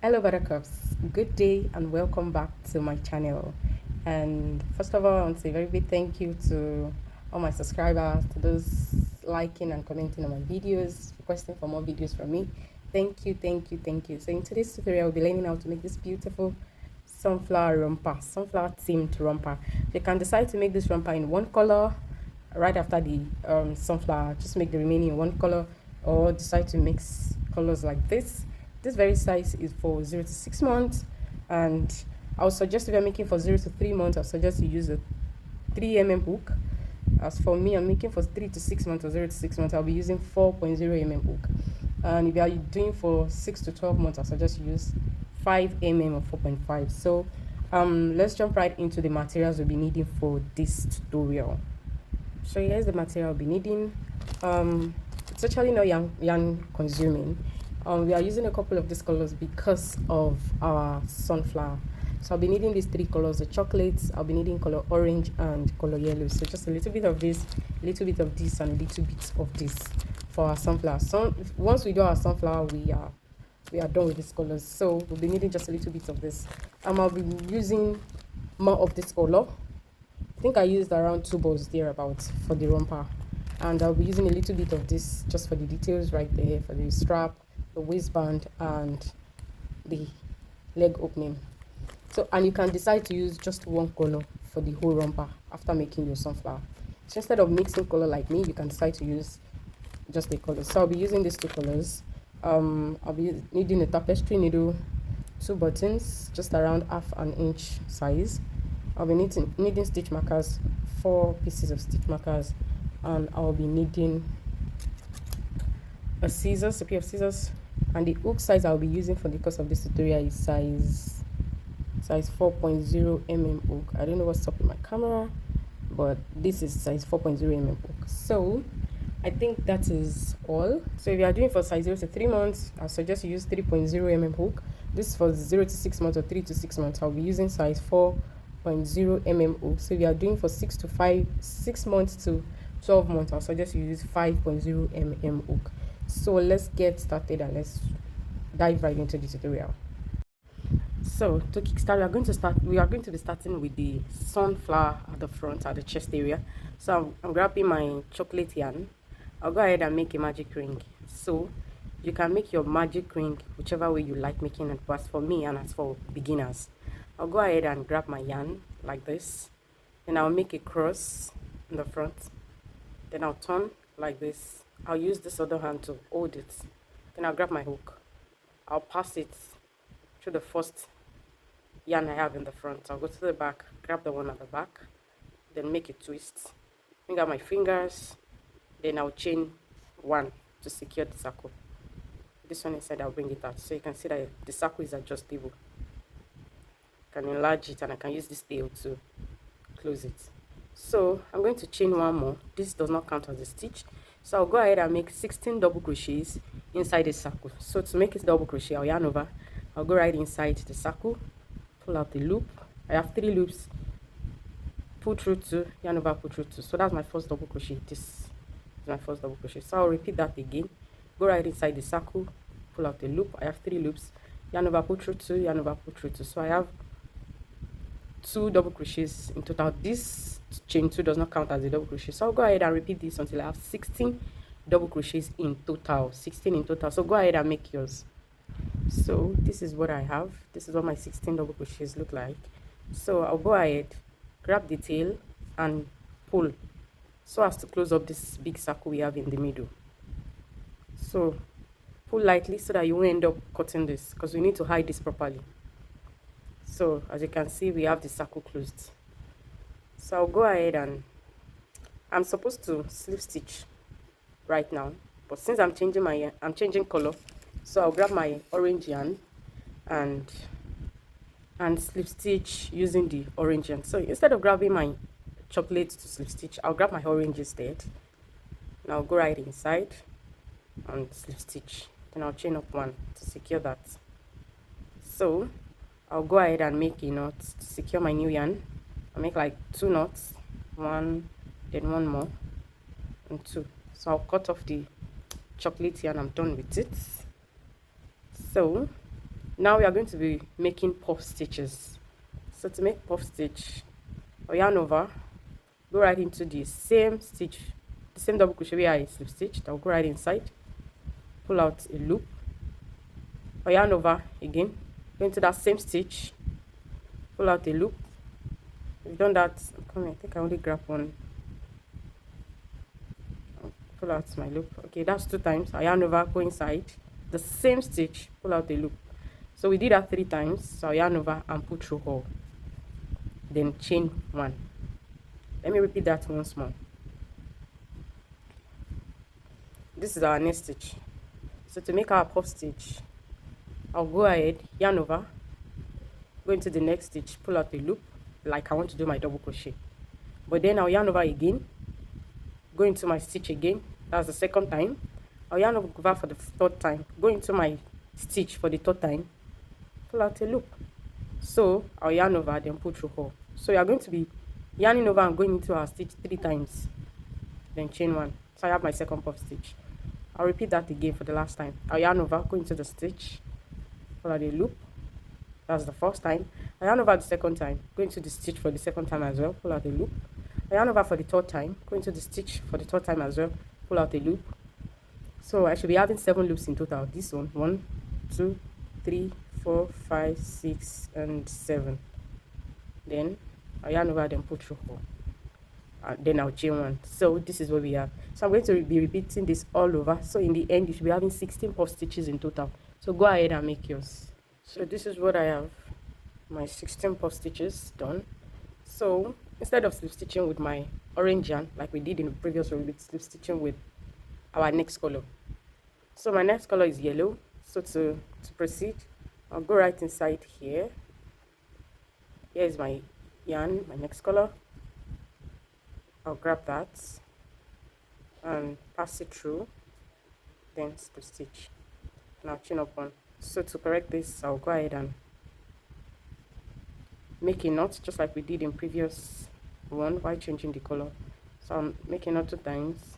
Hello buttercups, good day and welcome back to my channel. And first of all, I want to say a very big thank you to all my subscribers, to those liking and commenting on my videos, requesting for more videos from me. Thank you, thank you, thank you. So in today's tutorial, I'll be learning how to make this beautiful sunflower romper, sunflower themed romper. You can decide to make this romper in one color right after the sunflower, just make the remaining in one color, or decide to mix colors like this. This very size is for 0 to 6 months, and I would suggest if you're making for 0 to 3 months, I suggest you use a 3 mm hook. As for me, I'm making for 3 to 6 months or 0 to 6 months, I'll be using 4.0 mm hook. And if you are doing for 6 to 12 months, I suggest you use 5 mm or 4.5. So let's jump right into the materials we'll be needing for this tutorial. So here's the material I'll be needing. It's actually not yarn consuming. We are using a couple of these colors because of our sunflower. So I'll be needing these three colors: the chocolates, I'll be needing color orange and color yellow. So just a little bit of this, a little bit of this, and a little bit of this for our sunflower. So once we do our sunflower, we are done with these colors. So we'll be needing just a little bit of this. I'll be using more of this color. I think I used around 2 balls thereabouts for the romper, and I'll be using a little bit of this just for the details right there, for the strap, the waistband, and the leg opening. So, and you can decide to use just one color for the whole romper after making your sunflower. So instead of mixing color like me, you can decide to use just the color. So I'll be using these two colors. I'll be needing a tapestry needle, 2 buttons just around half an inch size. I'll be needing stitch markers, 4 pieces of stitch markers, and I'll be needing a pair of scissors, and the hook size I'll be using for the course of this tutorial is size 4.0 mm hook. I don't know what's up with my camera, but this is size 4.0 mm hook. So I think that is all. So if you are doing for size 0 to 3 months, I suggest you use 3.0 mm hook. This is for 0 to 6 months or 3 to 6 months. I'll be using size 4.0 mm hook. So if you are doing for 6 months to 12 months, I'll suggest you use 5.0 mm hook. So let's get started and let's dive right into the tutorial. So to kickstart, we are going to be starting with the sunflower at the front, at the chest area. So I'm grabbing my chocolate yarn. I'll go ahead and make a magic ring. So you can make your magic ring whichever way you like making it, but as for me and as for beginners, I'll go ahead and grab my yarn like this. Then I'll make a cross in the front. Then I'll turn like this. I'll use this other hand to hold it. Then I'll grab my hook. I'll pass it through the first yarn I have in the front. I'll go to the back, grab the one at the back, then make a twist. Bring out my fingers, then I'll chain one to secure the circle. This one inside, I'll bring it out. So you can see that the circle is adjustable. I can enlarge it and I can use this tail to close it. So I'm going to chain one more. This does not count as a stitch. So I'll go ahead and make 16 double crochets inside the circle. So to make it double crochet, I'll yarn over. I'll go right inside the circle, pull out the loop. I have 3 loops, pull through 2, yarn over, pull through 2. So that's my first double crochet. This is my first double crochet. So I'll repeat that again. Go right inside the circle, pull out the loop. I have 3 loops, yarn over, pull through 2, yarn over, pull through 2. So I have 2 double crochets in total. This chain 2 does not count as a double crochet, so I'll go ahead and repeat this until I have 16 double crochets in total. 16 in total. So go ahead and make yours. So this is what I have. This is what my 16 double crochets look like. So I'll go ahead, grab the tail and pull so as to close up this big circle we have in the middle. So pull lightly so that you won't end up cutting this, because we need to hide this properly. So as you can see, we have the circle closed. So I'll go ahead and I'm supposed to slip stitch right now, but since I'm changing color, so I'll grab my orange yarn and slip stitch using the orange yarn. So instead of grabbing my chocolate to slip stitch, I'll grab my orange instead. And I'll go right inside and slip stitch. Then I'll chain up 1 to secure that. So I'll go ahead and make a knot to secure my new yarn. I'll make like 2 knots, 1, then 1 more, and 2. So I'll cut off the chocolate yarn. I'm done with it. So Now we are going to be making puff stitches. So to make puff stitch, or yarn over, go right into the same stitch, the same double crochet where I slip stitched. I'll go right inside, pull out a loop, or yarn over again, go into that same stitch, pull out a loop. We've done that. Come here, I think I only grab one. I'll pull out my loop. Okay, that's 2 times. I yarn over, go inside the same stitch, pull out a loop. So we did that 3 times. So I yarn over and pull through hole, then chain 1. Let me repeat that once more. This is our next stitch. So to make our puff stitch, I'll go ahead, yarn over, go into the next stitch, pull out a loop like I want to do my double crochet. But then I'll yarn over again, go into my stitch again. That's the 2nd time. I'll yarn over for the 3rd time, go into my stitch for the 3rd time, pull out a loop. So I'll yarn over, then pull through hole. So you are going to be yarning over and going into our stitch 3 times, then chain 1. So I have my 2nd puff stitch. I'll repeat that again for the last time. I'll yarn over, go into the stitch, pull out a loop. That's the 1st time. I yarn over the 2nd time, go into the stitch for the 2nd time as well, pull out a loop. I yarn over for the 3rd time, go into the stitch for the 3rd time as well, pull out a loop. So I should be having 7 loops in total. This one, 1, 2, 3, 4, 5, 6, and 7. Then I yarn over, then pull through hole. Then I'll chain 1. So this is what we have. So I'm going to be repeating this all over. So in the end, you should be having 16 puff stitches in total. So go ahead and make yours. So this is what I have. My 16 puff stitches done. So instead of slip stitching with my orange yarn like we did in the previous one, we'll be slip stitching with our next color. So my next color is yellow. So to proceed, I'll go right inside here. Here is my yarn, my next color. I'll grab that and pass it through, then slip stitch. Now chain up 1. So to correct this, I'll go ahead and make a knot just like we did in previous one while changing the color. So I'm making knot 2 times,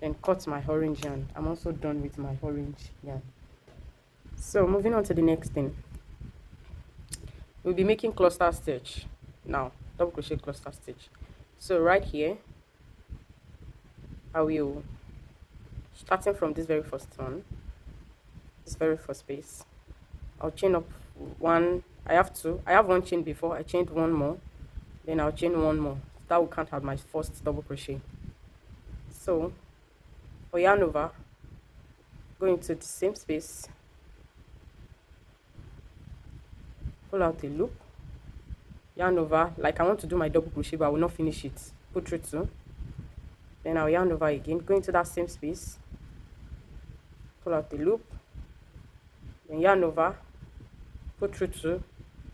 then cut my orange yarn. I'm also done with my orange yarn. So moving on to the next thing, we'll be making cluster stitch now, double crochet cluster stitch. So right here, I will, starting from this very first one, this very first space, I'll chain up 1. I have 2. I have 1 chain before. I chained 1 more, then I'll chain 1 more. That will count as my first double crochet. So for yarn over, go into the same space, pull out a loop, yarn over like I want to do my double crochet, but I will not finish it. Put through 2. Then I'll yarn over again, go into that same space, pull out the loop, then yarn over, put through 2.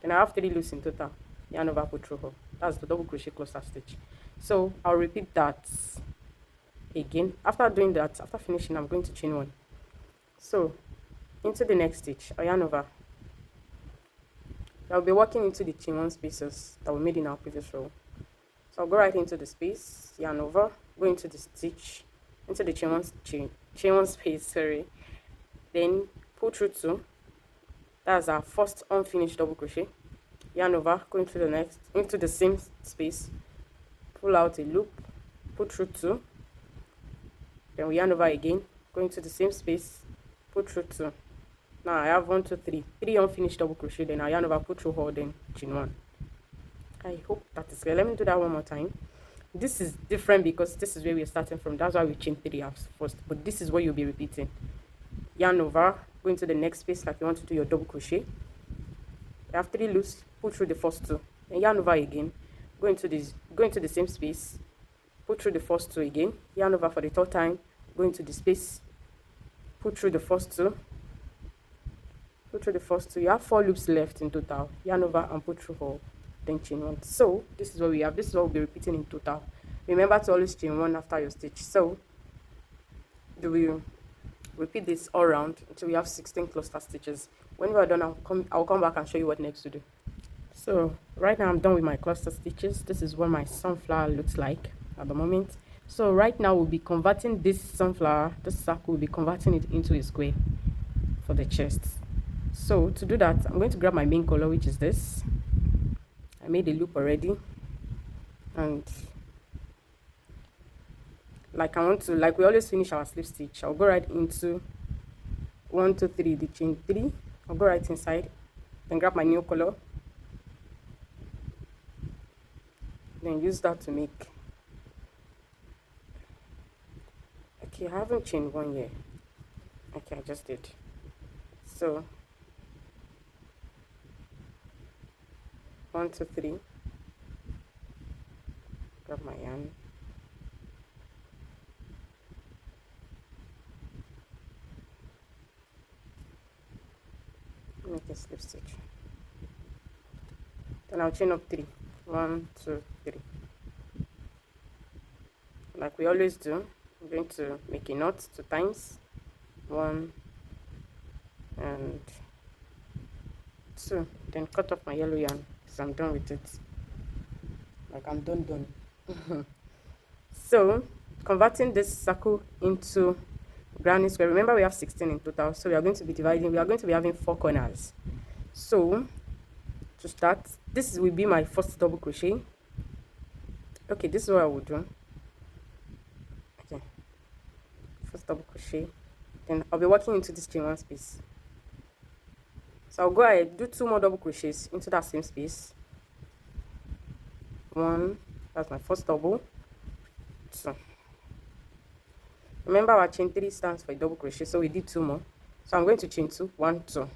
Then I have 3 loops in total. Yarn over, put through hole. That's the double crochet cluster stitch. So I'll repeat that again. After doing that, after finishing, I'm going to chain 1. So into the next stitch, I'll yarn over. I'll be working into the chain 1 spaces that we made in our previous row. So I'll go right into the space, yarn over, go into the stitch, into the chain 1 space, sorry. Then pull through 2. That's our first unfinished double crochet. Yarn over, go into the next, into the same space, pull out a loop, put through 2. Then we yarn over again, go into the same space, put through 2. Now I have 1, 2, 3 unfinished double crochet. Then I yarn over, put through hole, then chain 1. I hope that is clear. Let me do that one more time. This is different because this is where we're starting from. That's why we chain 3 halves first. But this is what you'll be repeating. Yarn over, go into the next space like you want to do your double crochet. You have 3 loops, pull through the first 2. Then yarn over again, go into the same space, put through the first 2 again. Yarn over for the 3rd time, go into the space, put through the first 2. Put through the first 2. You have 4 loops left in total. Yarn over and put through hole, then chain 1. So this is what we have. This is what we'll be repeating in total. Remember to always chain 1 after your stitch. So we repeat this all around until we have 16 cluster stitches. When we are done, I'll come back and show you what next to do. So right now I'm done with my cluster stitches. This is what my sunflower looks like at the moment. So right now we'll be converting this sunflower, this circle, we'll be converting it into a square for the chest. So to do that, I'm going to grab my main color, which is this. I made a loop already, and like we always finish our slip stitch, I'll go right into 1 2 3, the chain 3. I'll go right inside, then grab my new color, then use that to make. Okay, I haven't chained 1 yet. Okay, I just did. So 1 2 3, grab my yarn, make a slip stitch, then I'll chain up 3. 1 2 3, like we always do. I'm going to make a knot 2 times, 1 and 2, then cut off my yellow yarn because I'm done with it. Like I'm done. So converting this circle into granny square, remember we have 16 in total, so we are going to be having 4 corners. So to start, this will be my first double crochet. Okay, this is what I will do. Okay, first double crochet, then I'll be working into this chain 1 space. So I'll go ahead, do 2 more double crochets into that same space. 1, that's my first double. 2. Remember our chain 3 stands for a double crochet, so we did 2 more. So I'm going to chain 2, 1 2.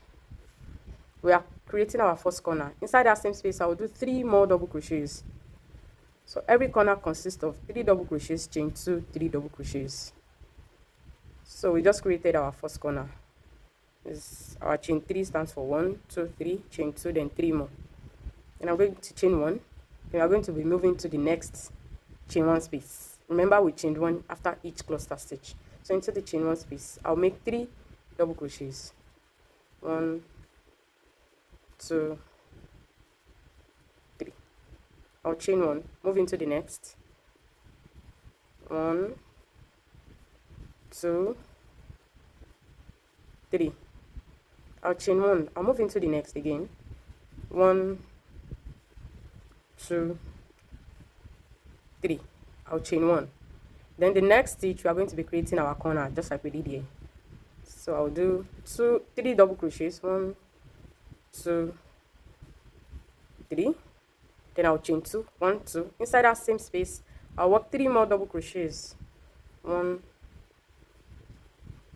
We are creating our first corner. Inside that same space, I will do 3 more double crochets. So every corner consists of 3 double crochets, chain 2, 3 double crochets. So we just created our first corner. Our chain 3 stands for 1 2 3, chain 2, then 3 more. And I'm going to chain 1. Then we are going to be moving to the next chain 1 space. Remember we chained 1 after each cluster stitch. So into the chain 1 space, I'll make 3 double crochets. 1 2 3. I'll chain 1, move into the next. 1 2 3. I'll chain 1, I'll move into the next again. 1 2 3. I'll chain 1. Then the next stitch we are going to be creating our corner just like we did here. So I'll do 3 double crochets. 1 2 3. Then I'll chain 2, 1 2. Inside that same space, I'll work 3 more double crochets. 1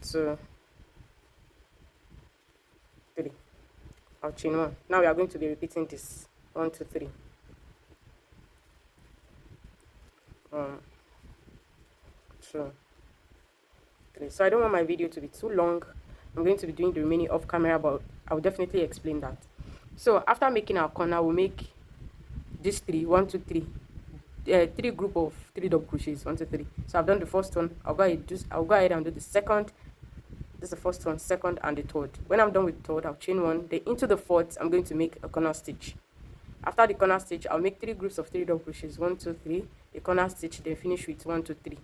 2 3. I'll chain 1. Now we are going to be repeating this. 1 2 3. 1 2 3. So I don't want my video to be too long. I'm going to be doing the remaining off camera, but I'll definitely explain that. So after making our corner, we'll make these 3 1 2 3 3 group of 3 double crochets. 1 2 3. So I've done the first one. I'll go ahead and do the second. This is the first one, second, and the third. When I'm done with the third, I'll chain 1. Then into the fourth, I'm going to make a corner stitch. After the corner stitch, I'll make 3 groups of 3 double crochets. 1 2 3. The corner stitch, then finish with 1 2 3.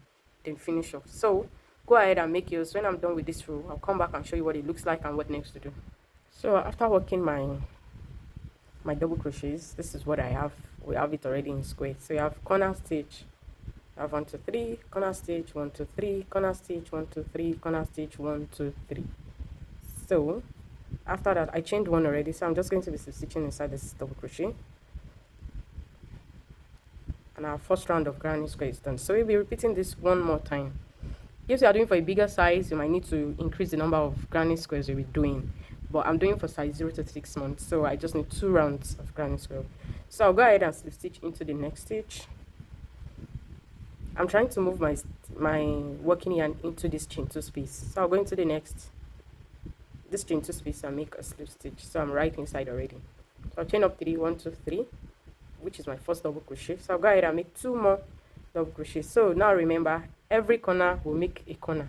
Then finish off. So go ahead and make yours. When I'm done with this row, I'll come back and show you what it looks like and what next to do. So after working my double crochets, this is what I have. We have it already in square. So you have corner stitch, you have 1 2 3, corner stitch, 1 2 3, corner stitch, 1 2 3, corner stitch, 1 2 3. So after that, I chained 1 already, so I'm just going to be stitching inside this double crochet, and our first round of granny square is done. So we'll be repeating this 1 more time. If you are doing for a bigger size, you might need to increase the number of granny squares you'll be doing, but I'm doing for size 0 to 6 months, so I just need 2 rounds of granny square. So I'll go ahead and slip stitch into the next stitch. I'm trying to move my working yarn into this chain 2 space, so I'll go into this chain 2 space and make a slip stitch. So I'm right inside already. So I'll chain up 3 1 2 3, which is my first double crochet. So I'll go ahead and make 2 more double crochets. So now remember, every corner will make a corner.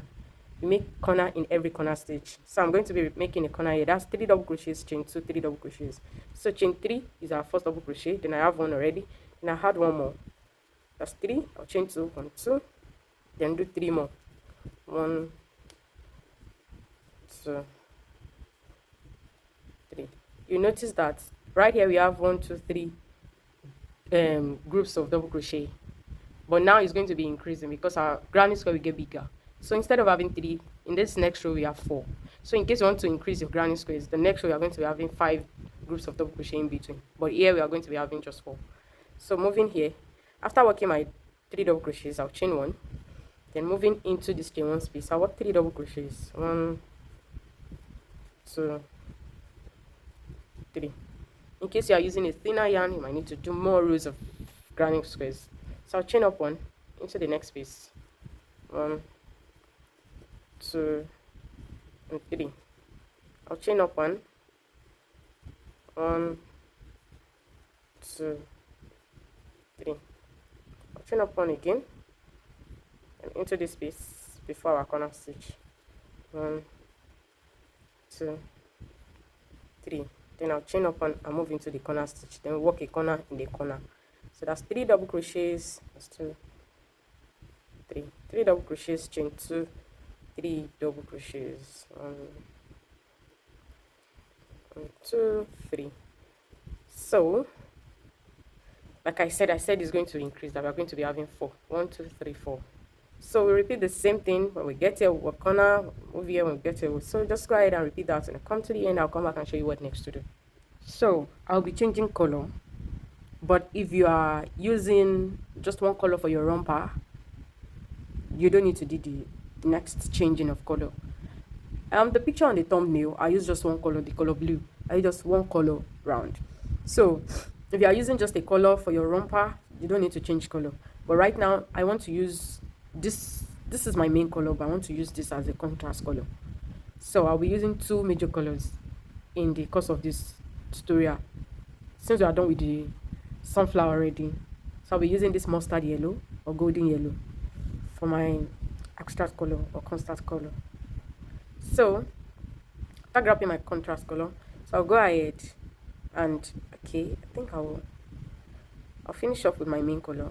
You make corner in every corner stitch. So I'm going to be making a corner here. That's 3 double crochets, chain 2, 3 double crochets. So chain 3 is our first double crochet. Then I have 1 already, and I had 1 more. That's 3. I'll chain 2, 1 2, then do 3 more. 1 2 you notice that right here we have 1 2 3 groups of double crochet, but now it's going to be increasing because our granny square will get bigger. So instead of having 3, in this next row we have 4. So in case you want to increase your granny squares, the next row we are going to be having 5 groups of double crochet in between, but here we are going to be having just 4. So moving here, after working my 3 double crochets, I'll chain 1. Then moving into this chain 1 space, I'll work 3 double crochets. 1 2 3. In case you are using a thinner yarn, you might need to do more rows of granny squares. So I'll chain up 1 into the next space. 1 2 and 3. I'll chain up 1 1 2 3. I'll chain up 1 again and into this space before our corner stitch. 1 2 3. Then I'll chain up 1 and move into the corner stitch, then work a corner in the corner. So that's 3 double crochets. That's 2 3 3 double crochets, chain 2, 3 double crochets. 1 2 3. So like I said it's going to increase, that we're going to be having 4. 1 2 3 4. So we repeat the same thing. When we get here, we'll work corner, move here. When we get here, so just go ahead and repeat that. When I come to the end, I'll come back and show you what next to do. So I'll be changing color, but if you are using just one color for your romper, you don't need to do the next changing of color. The picture on the thumbnail, I use just one color, the color blue. I use just one color round. So if you are using just a color for your romper, you don't need to change color. But right now I want to use this is my main color, but I want to use this as a contrast color. So I'll be using 2 major colors in the course of this tutorial, since we are done with the sunflower already. So I'll be using this mustard yellow or golden yellow for my abstract color or contrast color. So after grabbing my contrast color, so I'll go ahead and I think I'll finish off with my main color,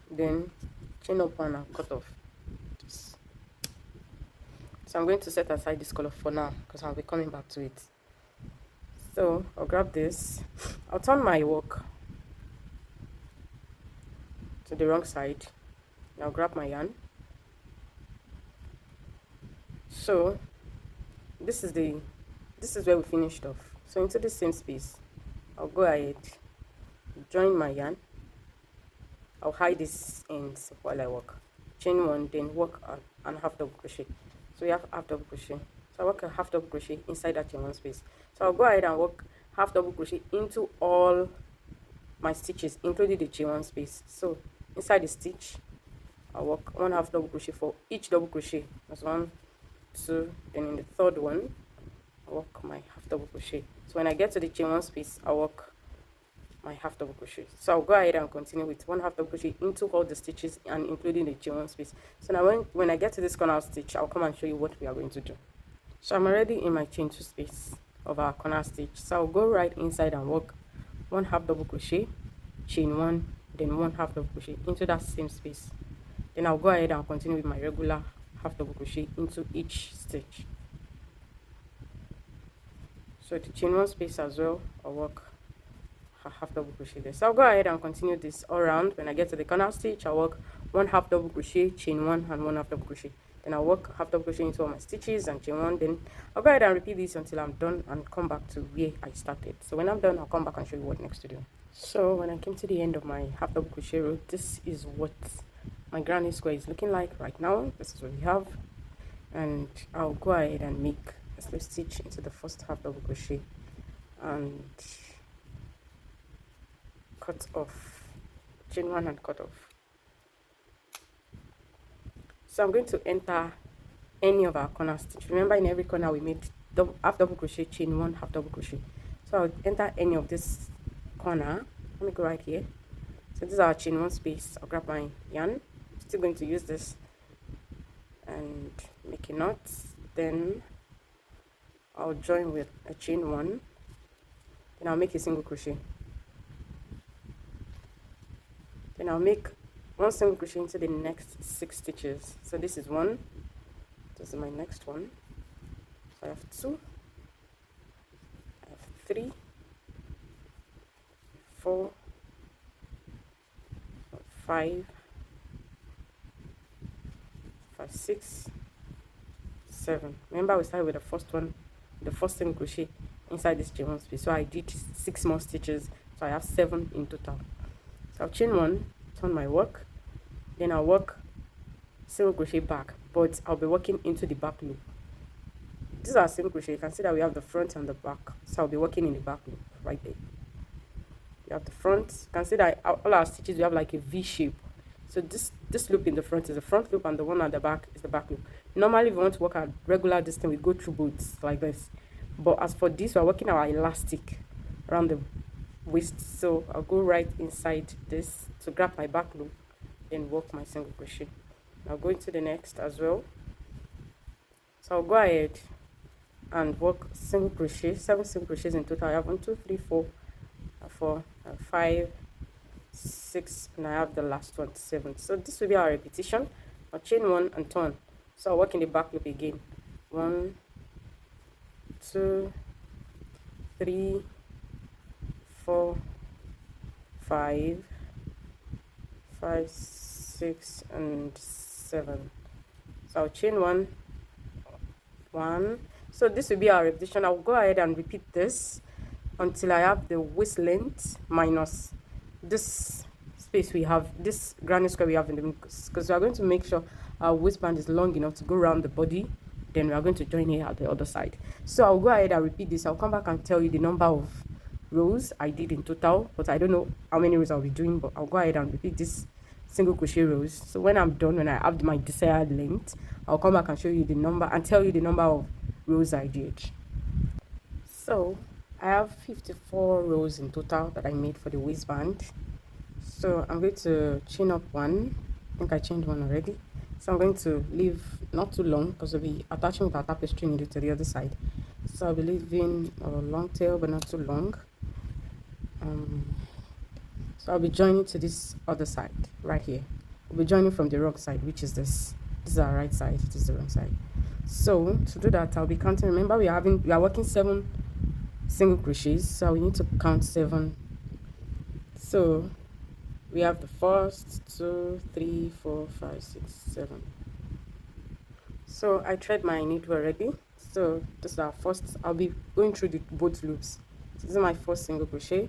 then chain up 1 and cut off this. So I'm going to set aside this color for now because I'll be coming back to it. So I'll grab this, I'll turn my work to the wrong side, and I'll grab my yarn. So this is where we finished off. So into the same space, I'll go ahead, join my yarn. I'll hide this ends while I work. Chain 1, then work and half double crochet. So we have half double crochet. So I work a half double crochet inside that chain 1 space. So I'll go ahead and work half double crochet into all my stitches, including the chain 1 space. So inside the stitch, I'll work 1 half double crochet for each double crochet. That's 1 2. Then in the third one, I'll work my half double crochet. So when I get to the chain 1 space, I'll work my half double crochet. So I'll go ahead and continue with 1 half double crochet into all the stitches and including the chain 1 space. So now when I get to this corner stitch, I'll come and show you what we are going to do. So I'm already in my chain 2 space of our corner stitch. So I'll go right inside and work 1 half double crochet, chain 1, then 1 half double crochet into that same space. Then I'll go ahead and continue with my regular half double crochet into each stitch. So the chain 1 space as well, I'll work half double crochet there. So I'll go ahead and continue this all around. When I get to the corner stitch, I'll work 1 half double crochet, chain 1, and 1 half double crochet. Then I'll work half double crochet into all my stitches and chain 1. Then I'll go ahead and repeat this until I'm done and come back to where I started. So when I'm done, I'll come back and show you what next to do. So when I came to the end of my half double crochet row, this is what my granny square is looking like right now. This is what we have, and I'll go ahead and make a slip stitch into the first half double crochet and cut off, chain 1 and cut off. So I'm going to enter any of our corner stitch. Remember, in every corner we made half double crochet, chain 1, half double crochet. So I'll enter any of this corner. Let me go right here. So this is our chain 1 space. I'll grab my yarn. I'm still going to use this and make a knot. Then I'll join with a chain 1. Then I'll make a single crochet. Then I'll make 1 single crochet into the next 6 stitches. So this is 1. This is my next one. So I have 2, I have 3, 4, 5, 6, 7. Remember we started with the first one, the first single crochet inside this chain 1 space, so I did 6 more stitches, so I have 7 in total. So I'll chain 1, turn my work, then I'll work single crochet back, but I'll be working into the back loop. These are single crochet. You can see that we have the front and the back, so I'll be working in the back loop right there. You have the front. You can see that all our stitches we have like a V shape. So this loop in the front is the front loop, and the one at the back is the back loop. Normally, if we want to work at regular distance, we go through both like this. But as for this, we're working our elastic around the waist. So I'll go right inside this to grab my back loop, then work my single crochet. I'll go into the next as well. So I'll go ahead and work single crochet, 7 single crochets in total. I have 1, 2, 3, 4, 5, 6, and I have the last one, 7. So this will be our repetition. I'll chain 1 and turn. So I'll work in the back loop again. 1, 2, 3, 4, 5, 6, and 7. So I'll chain 1. So this will be our repetition. I'll go ahead and repeat this until I have the waist length minus this space we have, this granny square we have in the middle, because we are going to make sure our waistband is long enough to go around the body. Then we are going to join here at the other side. So I'll go ahead and repeat this. I'll come back and tell you the number of rows I did in total, but I don't know how many rows I'll be doing, but I'll go ahead and repeat this single crochet rows. So when I'm done, when I have my desired length, I'll come back and show you the number and tell you the number of rows I did. So I have 54 rows in total that I made for the waistband. So I'm going to chain up 1. I think I chained 1 already. So I'm going to leave not too long because we'll be attaching with our tapestry needle to the other side. So I'll be leaving a long tail but not too long. So I'll be joining to this other side right here. We'll be joining from the wrong side, which is this. This is our right side. This is the wrong side. So to do that, I'll be counting. Remember, we are working 7 single crochets, so we need to count 7. So we have the first 2, 3, 4, 5, 6, 7. So I thread my needle already. So this is our first. I'll be going through both loops. So this is my first single crochet.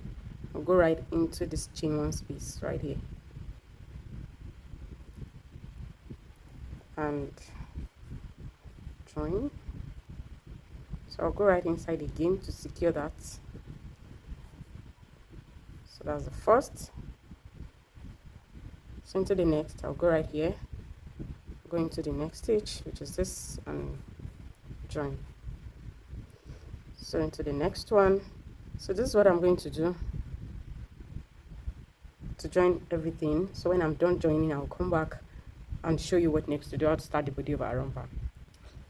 I'll go right into this chain 1 space right here, and join. So I'll go right inside again to secure that. So that's the first. So into the next, I'll go right here, go into the next stitch, which is this, and join. So into the next one. So this is what I'm going to do to join everything. So when I'm done joining, I'll come back and show you what next to do. How to start the body of our romper.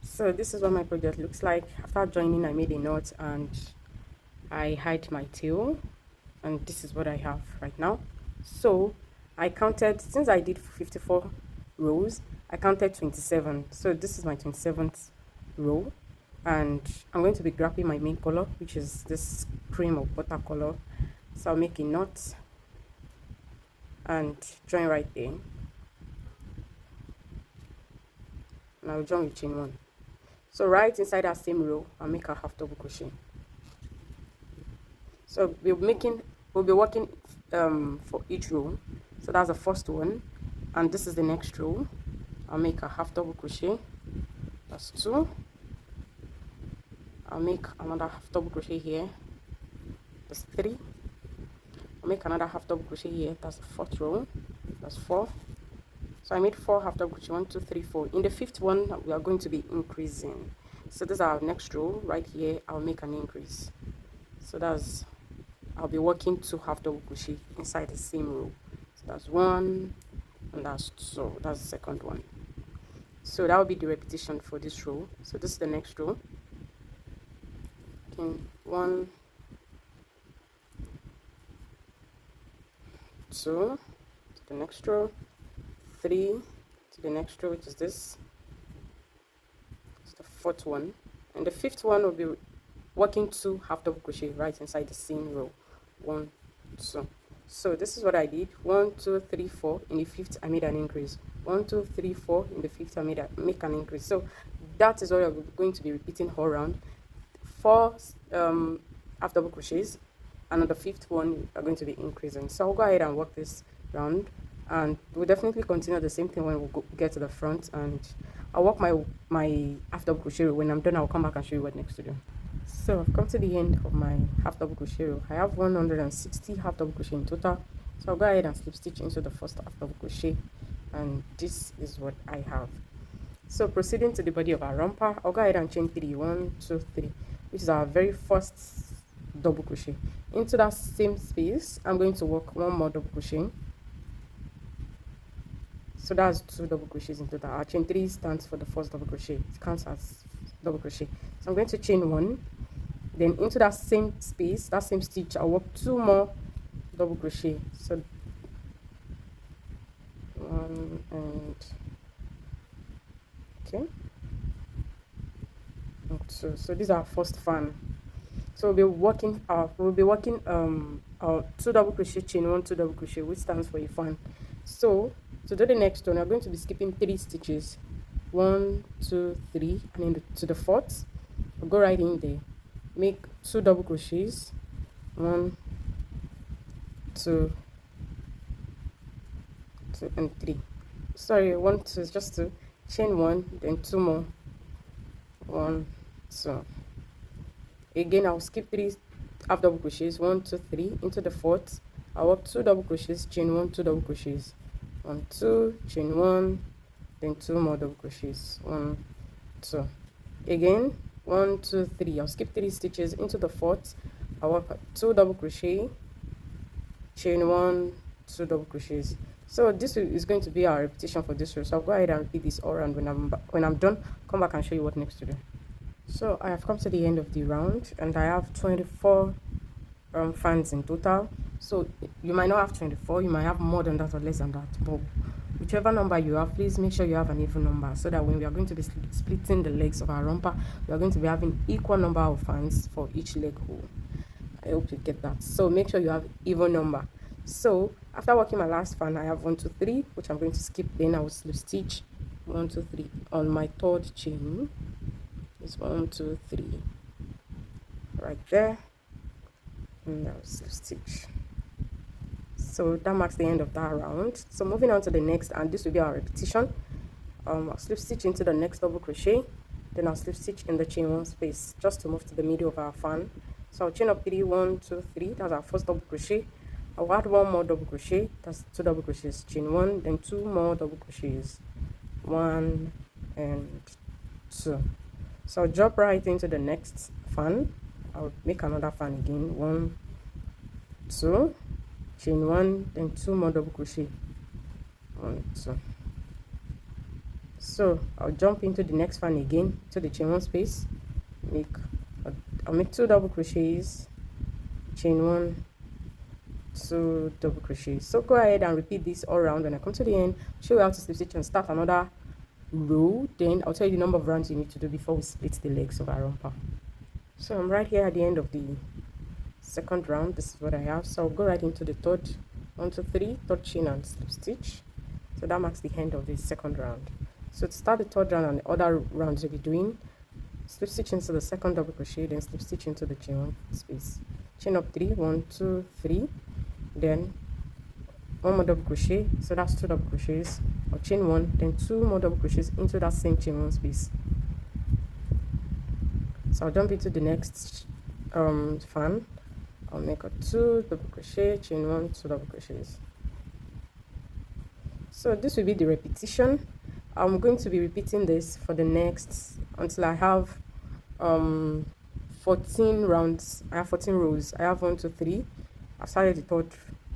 So this is what my project looks like. After joining, I made a knot and I hide my tail, and this is what I have right now. So I counted, since I did 54 rows, I counted 27. So this is my 27th row, and I'm going to be grabbing my main color, which is this cream or butter color. So I'll make a knot and join right there, and I'll join with chain 1. So right inside that same row, I'll make a half double crochet. So we'll be working for each row. So that's the first one, and this is the next row. I'll make a half double crochet. That's 2. I'll make another half double crochet here. That's 3. I'll make another half double crochet here. That's the 4th row. That's 4. So I made 4 half double crochet. 1, 2, 3, 4. In the 5th one, we are going to be increasing. So this is our next row. Right here, I'll make an increase. So that's, I'll be working 2 half double crochet inside the same row. So that's 1, and that's 2. That's the second one. So that will be the repetition for this row. So this is the next row. Okay, 1, 2 to the next row, 3 to the next row, which is this. It's the 4th one, and the fifth one will be working 2 half double crochet right inside the same row. 1, 2. So this is what I did. 1, 2, 3, 4. In the fifth I made an increase. 1, 2, 3, 4. In the fifth I make an increase. So that is what I'm going to be repeating all around. 4 half double crochets, and on the fifth one you are going to be increasing. So I'll go ahead and work this round, and we'll definitely continue the same thing when we get to the front, and I'll work my half double crochet row. When I'm done, I'll come back and show you what next to do. So I've come to the end of my half double crochet row. I have 160 half double crochet in total, so I'll go ahead and slip stitch into the first half double crochet, and this is what I have. So proceeding to the body of our romper, I'll go ahead and chain 3, 1, 2, 3, which is our very first double crochet. Into that same space, I'm going to work 1 more double crochet. So that's 2 double crochets in total. Our chain 3 stands for the first double crochet. It counts as double crochet. So I'm going to chain 1. Then into that same space, that same stitch, I'll work 2 more double crochet. So 1 and okay, and 2. So these are our first fan. So we'll be working our 2 double crochet, chain 1, 2 double crochet, which stands for a fan. So to do the next one, we're going to be skipping 3 stitches. 1, 2, 3, and then to the fourth, we'll go right in there, make 2 double crochets. 1, 2, 2 and 3. Sorry, 1, 2 is just 2. Chain 1, then 2 more. 1, 2. Again, I'll skip 3 half double crochets. 1, 2, 3. Into the fourth, I'll work 2 double crochets, chain 1, 2 double crochets. 1, 2, chain 1, then 2 more double crochets. 1, 2. Again, 1, 2, 3. I'll skip 3 stitches. Into the fourth, I'll work 2 double crochet, chain 1, 2 double crochets. So this is going to be our repetition for this row. So I'll go ahead and repeat this all around. When I'm done, come back and show you what next to do. So I have come to the end of the round, and I have 24 fans in total. So you might not have 24, you might have more than that or less than that, but whichever number you have, please make sure you have an even number, so that when we are going to be splitting the legs of our romper, we are going to be having equal number of fans for each leg hole. I hope you get that. So make sure you have even number. So after working my last fan, I have 1, 2, 3, which I'm going to skip. Then I will slip stitch 1, 2, 3 on my third chain. It's 1, 2, 3 right there, and I'll slip stitch. So that marks the end of that round. So moving on to the next, and this will be our repetition. I'll slip stitch into the next double crochet, then I'll slip stitch in the chain 1 space just to move to the middle of our fan. So I'll chain up 3, 1, 2, 3. That's our first double crochet. I'll add 1 more double crochet. That's 2 double crochets, chain 1, then 2 more double crochets. 1 and 2. So I'll drop right into the next fan. I'll make another fan again. 1, 2, chain 1, then 2 more double crochet. 1, 2. So I'll jump into the next fan again to the chain 1 space. I'll make 2 double crochets, chain 1, 2 double crochets. So go ahead and repeat this all around. When I come to the end, show you how to slip stitch and start another row. Then I'll tell you the number of rounds you need to do before we split the legs of our romper. So I'm right here at the end of the second round. This is what I have. So I'll go right into the third. 1, 2, 3, third chain and slip stitch. So that marks the end of the second round. So to start the third round and the other rounds you'll be doing, slip stitch into the second double crochet, then slip stitch into the chain 1 space, chain up 3, 1, 2, 3, then 1 more double crochet. So that's 2 double crochets, or chain 1, then 2 more double crochets into that same chain 1 space. So I'll jump into the next fan. I'll make a 2 double crochet, chain 1, 2 double crochets. So this will be the repetition. I'm going to be repeating this for the next until I have 14 rounds. I have 14 rows. I have 1, 2, 3. I've started the third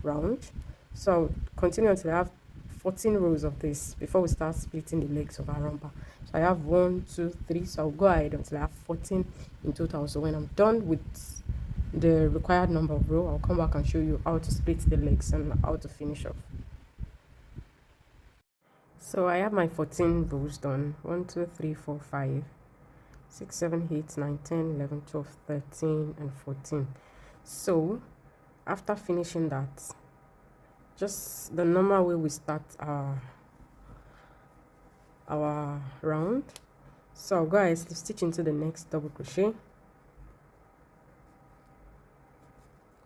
round, so I'll continue until I have 14 rows of this before we start splitting the legs of our romper. So I have 1, 2, 3. So I'll go ahead until I have 14 in total. So when I'm done with the required number of row, I'll come back and show you how to split the legs and how to finish off. So I have my 14 rows done. 1, 2, 3, 4, 5, 6, 7, 8, 9, 10, 11, 12, 13, and 14. So after finishing that, just the normal way we start our round. So I'll go ahead and stitch into the next double crochet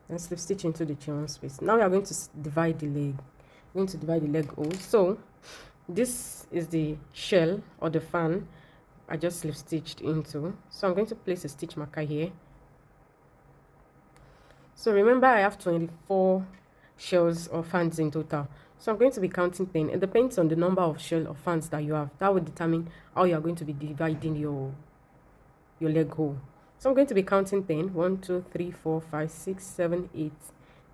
and slip stitch into the chain 1 space. Now we are going to divide the leg. We're going to divide the leg hole. So this is the shell or the fan I just slip stitched into. So I'm going to place a stitch marker here. So remember, I have 24 shells or fans in total. So I'm going to be counting 10. It depends on the number of shell or fans that you have. That will determine how you are going to be dividing your leg hole. So I'm going to be counting 10. 1, 2, 3, 4, 5, 6, 7, 8,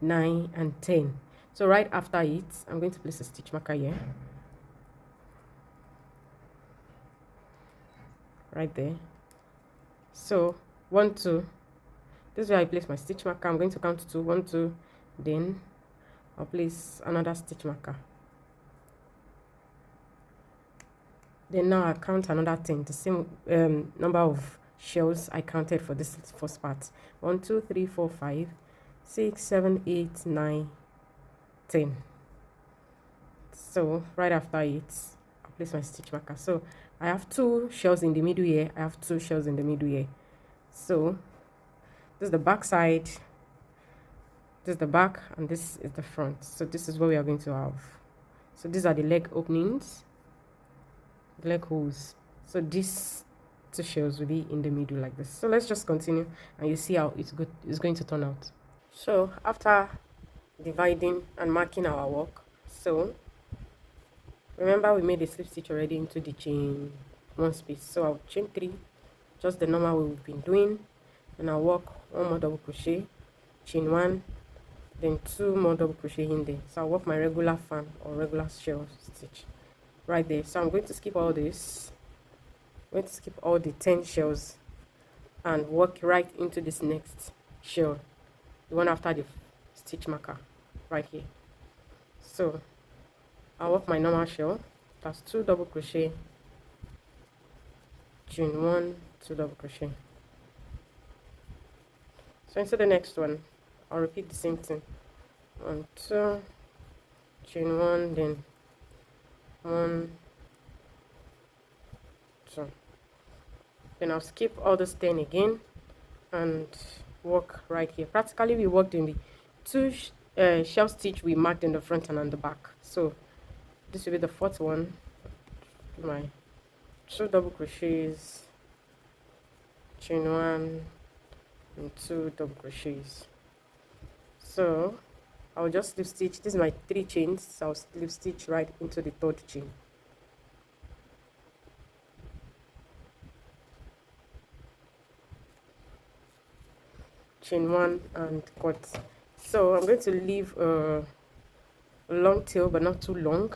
9, and 10. So right after it, I'm going to place a stitch marker here. Right there. So 1, 2. This is where I place my stitch marker. I'm going to count 2. 1, 2. Then I'll place another stitch marker. Then now I count another 10. The same number of shells I counted for this first part. 1, 2, 3, 4, 5, 6, 7, 8, 9, 10. So right after it, I'll place my stitch marker. So I have 2 shells in the middle here. I have 2 shells in the middle here. So this is the back side, this is the back, and this is the front. So this is what we are going to have. So these are the leg openings, the leg holes. So these 2 shells will be in the middle like this. So let's just continue and you see how it's going to turn out. So after dividing and marking our work, so remember we made a slip stitch already into the chain 1 space. So I'll chain 3, just the normal way we've been doing, and I'll work 1 more double crochet, chain 1, then 2 more double crochet in there. So I'll work my regular fan or regular shell stitch right there. So I'm going to skip all this. I'm going to skip all the 10 shells and work right into this next shell, the one after the stitch marker right here. So I'll work my normal shell. That's 2 double crochet, chain 1, 2 double crochet. So into the next one, I'll repeat the same thing. 1, 2, chain 1, then 1, 2. Then I'll skip all those 10 again and work right here. Practically we worked in the 2 shell stitch we marked in the front and on the back. So this will be the 4th one. Do my 2 double crochets, chain 1, and 2 double crochets. So I'll just slip stitch. This is my 3 chains, so I'll slip stitch right into the 3rd chain. Chain 1 and cut. So I'm going to leave a long tail, but not too long,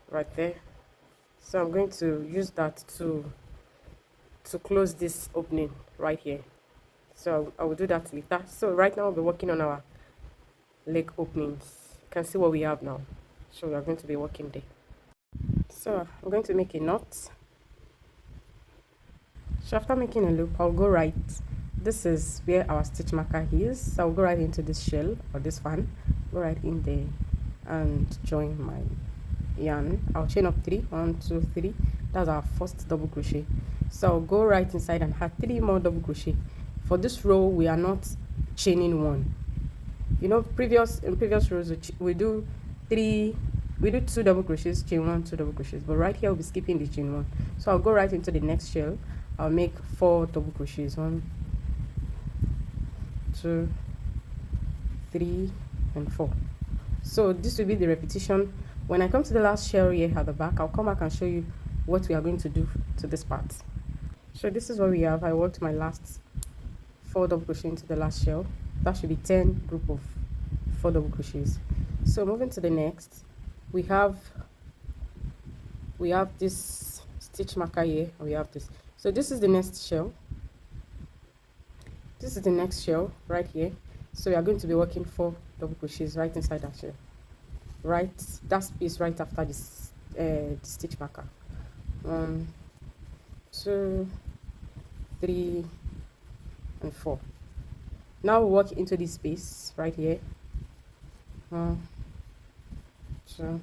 right there. So I'm going to use that to close this opening right here. So I will do that later. So right now we'll be working on our leg openings. You can see what we have now. So we are going to be working there. So I'm going to make a knot. So after making a loop, I'll go right. This is where our stitch marker is. So I'll go right into this shell or this fan. Go right in there and join my yarn. I'll chain up 3. 1, 2, 3. That's our first double crochet. So I'll go right inside and add 3 more double crochet. For this row, we are not chaining 1. You know, in previous rows we do 2 double crochets, chain 1, 2 double crochets. But right here we'll be skipping the chain 1. So I'll go right into the next shell. I'll make 4 double crochets. 1, 2, 3, and 4. So this will be the repetition. When I come to the last shell here at the back, I'll come back and show you what we are going to do to this part. So this is what we have. I worked my last 4 double crochet into the last shell. That should be 10 group of 4 double crochets. So moving to the next, we have this stitch marker here, and we have this. So this is the next shell. This is the next shell right here. So we are going to be working 4 double crochets right inside that shell, right that space right after this the stitch marker. 1, 2, 3, and 4. Now work into this space right here. 1, 2,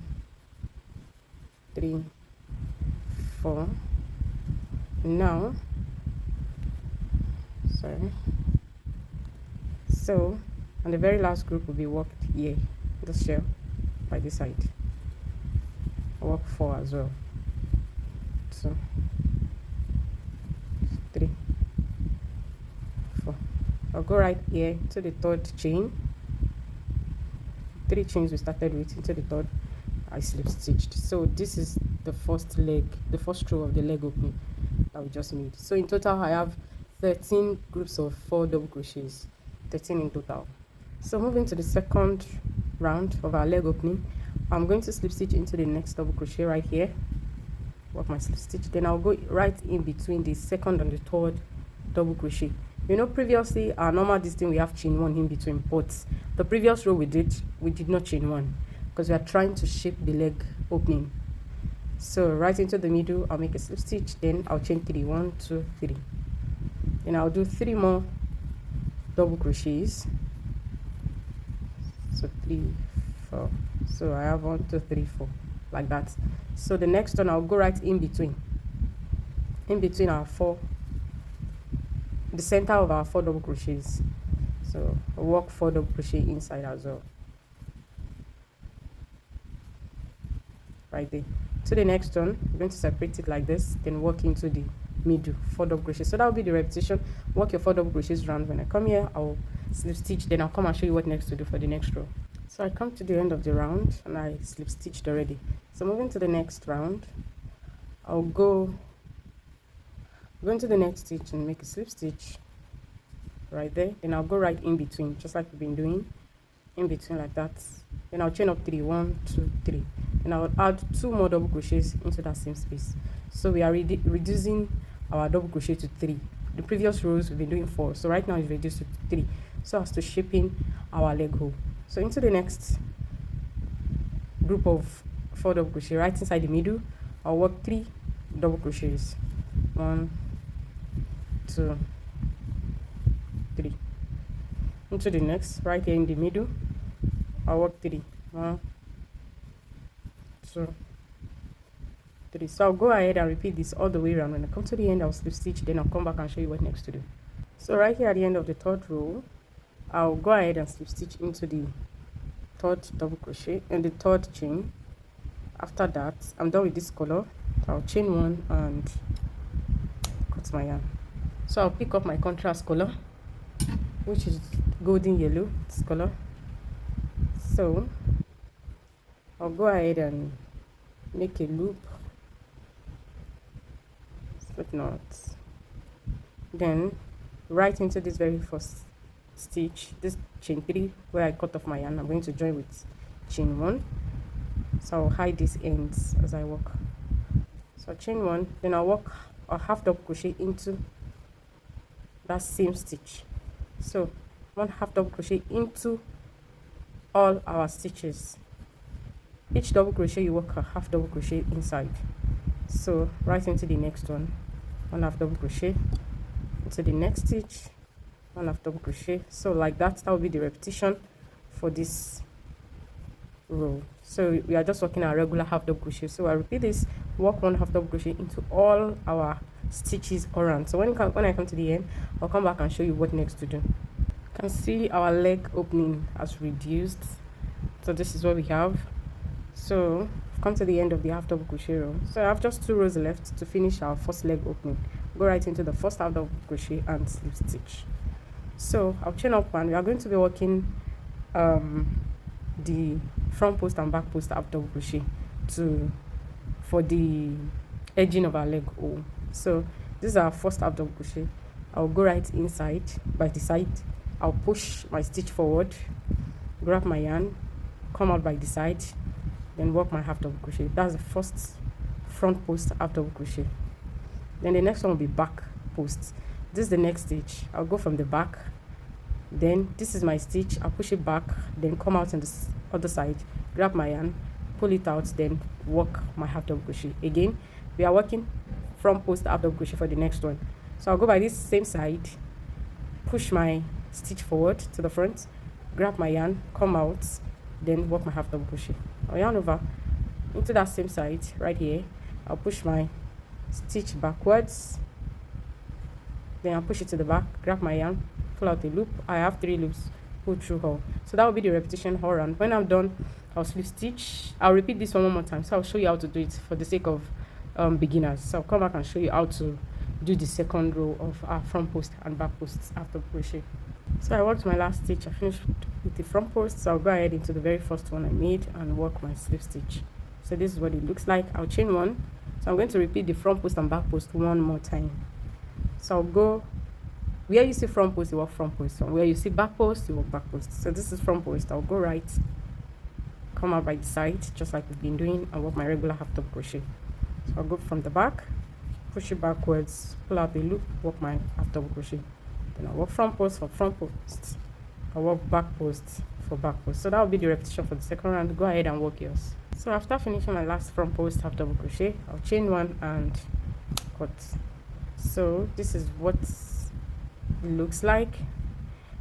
3, 4. Now, sorry. So, and the very last group will be worked here, the shell by this side. I'll work 4 as well. 2, 3, 4. I'll go right here to the third chain. 3 chains we started with into the third. I slip stitched. So this is the first leg, the first row of the leg opening that we just made. So in total I have 13 groups of 4 double crochets, 13 in total. So moving to the second round of our leg opening, I'm going to slip stitch into the next double crochet right here, work my slip stitch, then I'll go right in between the second and the third double crochet. You know, previously our normal distance we have chain 1 in between, but the previous row we did not chain 1 because we are trying to shape the leg opening. So right into the middle I'll make a slip stitch, then I'll chain 3, 1, 2, 3, and I'll do 3 more double crochets. So 3, 4, so I have 1, 2, 3, 4 like that. So the next one I'll go right in between our 4, the center of our 4 double crochets. So I'll work 4 double crochet inside as well, right there. To the next one I'm going to separate it like this, then work into the middle 4 double crochets. So that will be the repetition. Work your 4 double crochets round. When I come here I'll slip stitch, then I'll come and show you what next to do for the next row. So I come to the end of the round and I slip stitched already. So moving to the next round, I'll go into the next stitch and make a slip stitch right there. Then I'll go right in between, just like we've been doing, in between like that. Then I'll chain up 3, 1, 2, 3, and I'll add 2 more double crochets into that same space. So we are reducing our double crochet to 3. The previous rows we've been doing 4, so right now it's reduced to 3, so as to shaping our leg hole. So into the next group of 4 double crochet right inside the middle, I'll work 3 double crochets. 1, 2, 3. Into the next, right here in the middle, I'll work 3. 1, 2, 3. So I'll go ahead and repeat this all the way around. When I come to the end, I'll slip stitch, then I'll come back and show you what next to do. So right here at the end of the third row, I'll go ahead and slip stitch into the third double crochet and the third chain. After that, I'm done with this color. I'll chain 1 and cut my yarn. So I'll pick up my contrast color, which is golden yellow, this color. So I'll go ahead and make a loop, slip knots, then right into this very first stitch, this chain 3 where I cut off my yarn, I'm going to join with chain 1. So I'll hide these ends as I work. So I'll chain 1, then I'll work a half double crochet into that same stitch. So 1 half double crochet into all our stitches. Each double crochet you work a half double crochet inside. So right into the next one, 1 half double crochet into the next stitch, 1 half double crochet. So like that will be the repetition for this row. So we are just working our regular half double crochet. So I repeat this, work 1 half double crochet into all our stitches around. So when I come to the end, I'll come back and show you what next to do. You can see our leg opening has reduced. So this is what we have. So I've come to the end of the half double crochet row. So I have just 2 rows left to finish our first leg opening. Go right into the first half double crochet and slip stitch. So I'll chain up 1. We are going to be working the front post and back post half double crochet for the edging of our leg hole. So this is our first half double crochet. I'll go right inside by the side. I'll push my stitch forward, grab my yarn, come out by the side, then work my half double crochet. That's the first front post half double crochet. Then the next one will be back post. This is the next stitch. I'll go from the back, then this is my stitch. I'll push it back, then come out on the other side, grab my yarn, pull it out, then work my half double crochet. Again, we are working front post, half double crochet for the next one. So I'll go by this same side, push my stitch forward to the front, grab my yarn, come out, then work my half double crochet. I'll yarn over into that same side right here. I'll push my stitch backwards, then I'll push it to the back, grab my yarn, pull out the loop. I have 3 loops, pull through all. So that will be the repetition all around. When I'm done, I'll slip stitch. I'll repeat this one more time, so I'll show you how to do it for the sake of beginners. So I'll come back and show you how to do the second row of our front post and back posts after crochet. So I worked my last stitch. I finished with the front post, so I'll go ahead into the very first one I made and work my slip stitch. So this is what it looks like. I'll chain 1. So I'm going to repeat the front post and back post one more time. So I'll go where you see front post, you work front post. So where you see back post, you work back post. So this is front post. I'll go right, come out by the side, just like we've been doing, and work my regular half double crochet. So I'll go from the back, push it backwards, pull out the loop, work my half double crochet. Then I'll work front post for front post. I'll work back post for back post. So that will be the repetition for the second round. Go ahead and work yours. So after finishing my last front post half double crochet, I'll chain 1 and cut. So this is what it looks like.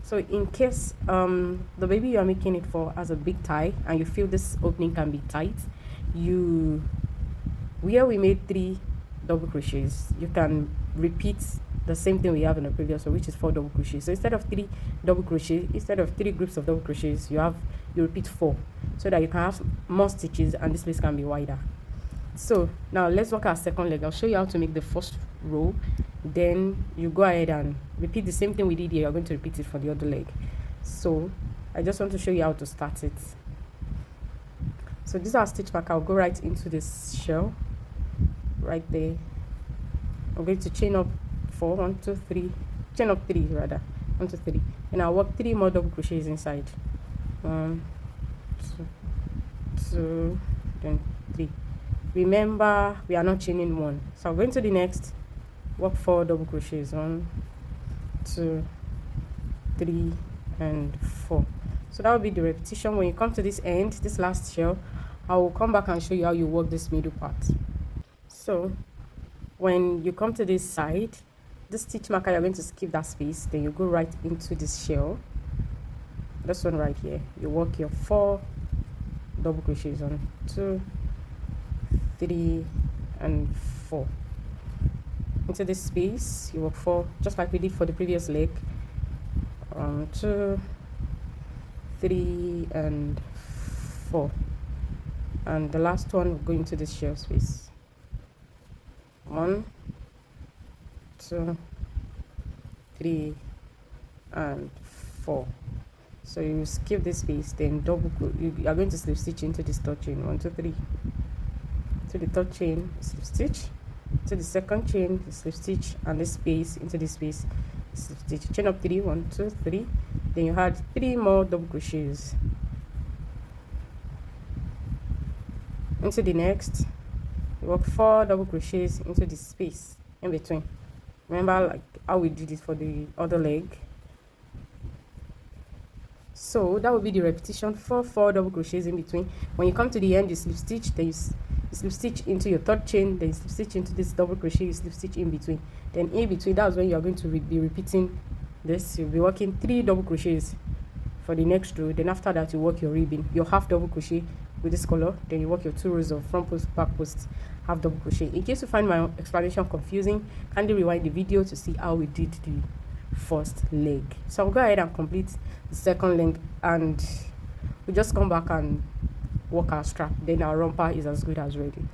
So in case the baby you are making it for has a big tie and you feel this opening can be tight, where we made 3 double crochets, you can repeat the same thing we have in the previous one, which is 4 double crochets. So instead of 3 double crochets, instead of 3 groups of double crochets, you repeat 4, so that you can have more stitches and this place can be wider. So now let's work our second leg. I'll show you how to make the first row, then you go ahead and repeat the same thing we did here. You're going to repeat it for the other leg. So I just want to show you how to start it. So this is our stitch marker. I'll go right into this shell right there. I'm going to chain up 4, 1, 2, 3, chain up 3 rather, 1, 2, 3, and I'll work 3 more double crochets inside. 1, 2, then 3. Remember, we are not chaining 1, so I'm going to the next, work 4 double crochets. 1, 2, 3, and 4. So that will be the repetition. When you come to this end, this last shell, I will come back and show you how you work this middle part. So when you come to this side, this stitch marker, you're going to skip that space, then you go right into this shell, this one right here. You work your 4 double crochets. 1, 2, 3, and 4 into this space. You work 4, just like we did for the previous leg. 2, 3, and 4, and the last one will go into this shell space. 1, 2, 3, and 4. So you skip this space, then you are going to slip stitch into this third chain. 1, 2, 3. To the third chain, slip stitch. To the second chain, slip stitch, and this space into this space, slip stitch. Chain up 3, 1, 2, 3. Then you had 3 more double crochets into the next. You work 4 double crochets into the space in between. Remember, like how we did it for the other leg. So that will be the repetition for 4 double crochets in between. When you come to the end, you slip stitch, then you slip stitch into your third chain, then you slip stitch into this double crochet, you slip stitch in between. Then in between, that's when you are going to be repeating this. You'll be working 3 double crochets for the next row. Then after that, you work your ribbon, your half double crochet with this color. Then you work your 2 rows of front post, back post, half double crochet. In case you find my explanation confusing, kindly rewind the video to see how we did the first leg. So I'll go ahead and complete the second leg, and we just come back and work our strap. Then our romper is as good as ready.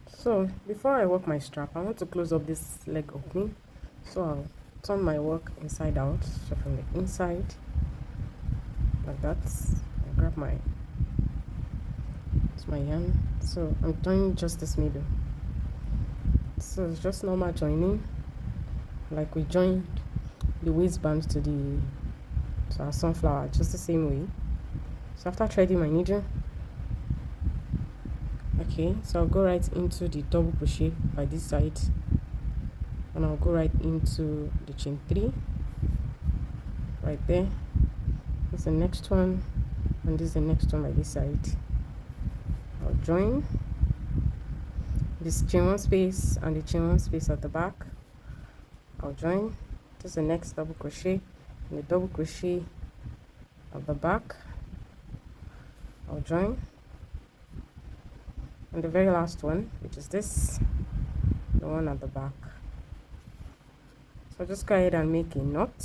So before I work my strap, I want to close up this leg opening. So I'll turn my work inside out. So from the inside, like that, I'll grab my yarn. So I'm joining just this middle. So it's just normal joining, like we joined the waistband to our sunflower, just the same way. So after threading my needle, okay, so I'll go right into the double crochet by this side, and I'll go right into the chain 3 right there. This is the next one, and this is the next one by this side. I'll join, this chain one space and the chain one space at the back. I'll join. This is the next double crochet and the double crochet at the back. I'll join. And the very last one, which is this, the one at the back. So just go ahead and make a knot.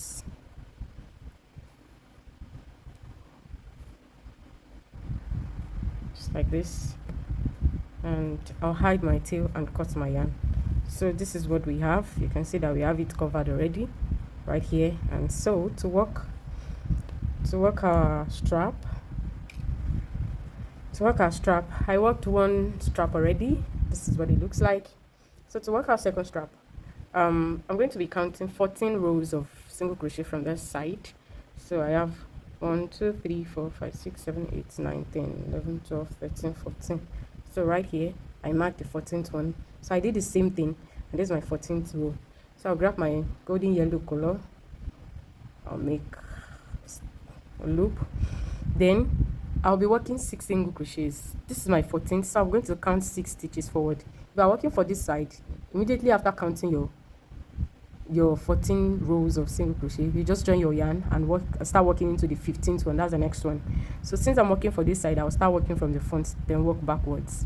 Just like this. And I'll hide my tail and cut my yarn. So this is what we have. You can see that we have it covered already right here. And so to work our strap, I worked one strap already. This is what it looks like. So to work our second strap, I'm going to be counting 14 rows of single crochet from this side. So I have 1 2 3 4 5 6 7 8 9 10 11 12 13 14. So right here I marked the 14th one. So I did the same thing, and this is my 14th row. So I'll grab my golden yellow color, I'll make a loop, then I'll be working 6 single crochets. This is my 14th, so I'm going to count 6 stitches forward. If you are working for this side, immediately after counting your 14 rows of single crochet, you just join your yarn and start working into the 15th one. That's the next one. So since I'm working for this side, I'll start working from the front, then work backwards.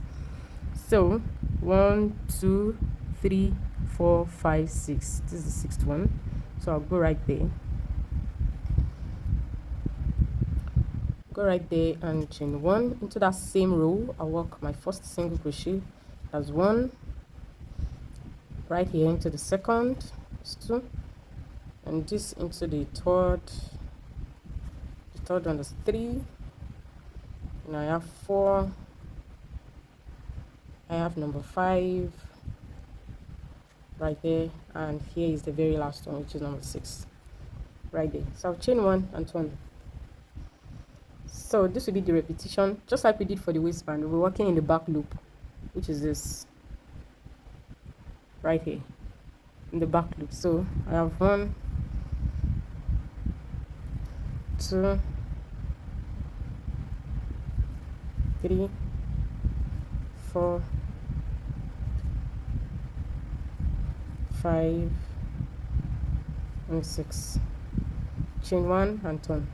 So 1 2 3 4 5 6. This is the 6th one. So I'll go right there. And chain 1 into that same row. I'll work my first single crochet. That's 1. Right here into the second. That's 2. And this into the third. The third one is 3. And I have 4. I have number 5 right there, and here is the very last one, which is number 6 right there. So I'll chain 1 and turn. So this will be the repetition, just like we did for the waistband. We're working in the back loop, which is this right here in the back loop. So I have 1 2 3 4 5 and 6. Chain 1 and turn.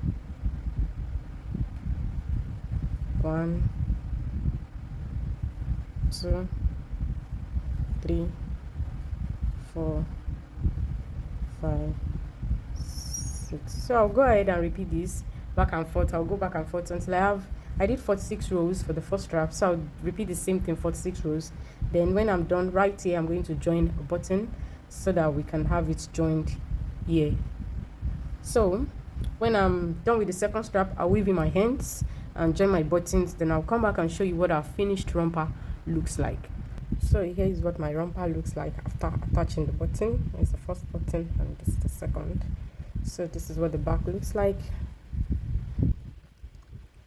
1 2 3 4 5 6. So I'll go ahead and repeat this back and forth. I'll go back and forth until I did 46 rows for the first strap, so I'll repeat the same thing 46 rows. Then when I'm done right here, I'm going to join a button so that we can have it joined here. So when I'm done with the second strap, I'll weave in my hands and join my buttons. Then I'll come back and show you what our finished romper looks like. So here is what my romper looks like after attaching the button. It's the first button and this is the second. So this is what the back looks like.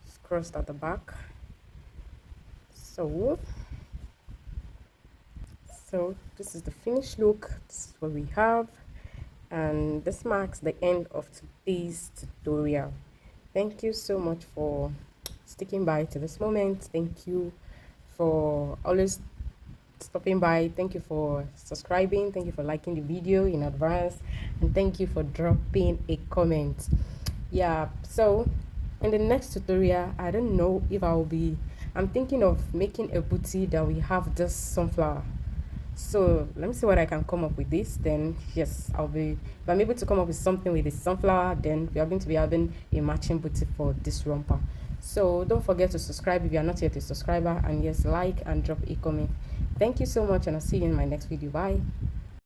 It's crossed at the back. So this is the finished look. This is what we have, and this marks the end of today's tutorial. Thank you so much for sticking by to this moment. Thank you for always stopping by. Thank you for subscribing. Thank you for liking the video in advance, and thank you for dropping a comment. Yeah, so in the next tutorial, I don't know if I'm thinking of making a booty that we have this sunflower. So let me see what I can come up with this. Then yes, if I'm able to come up with something with the sunflower, then we are going to be having a matching booty for this romper. So don't forget to subscribe if you are not yet a subscriber, and yes, like and drop a comment. Thank you so much, and I'll see you in my next video. Bye.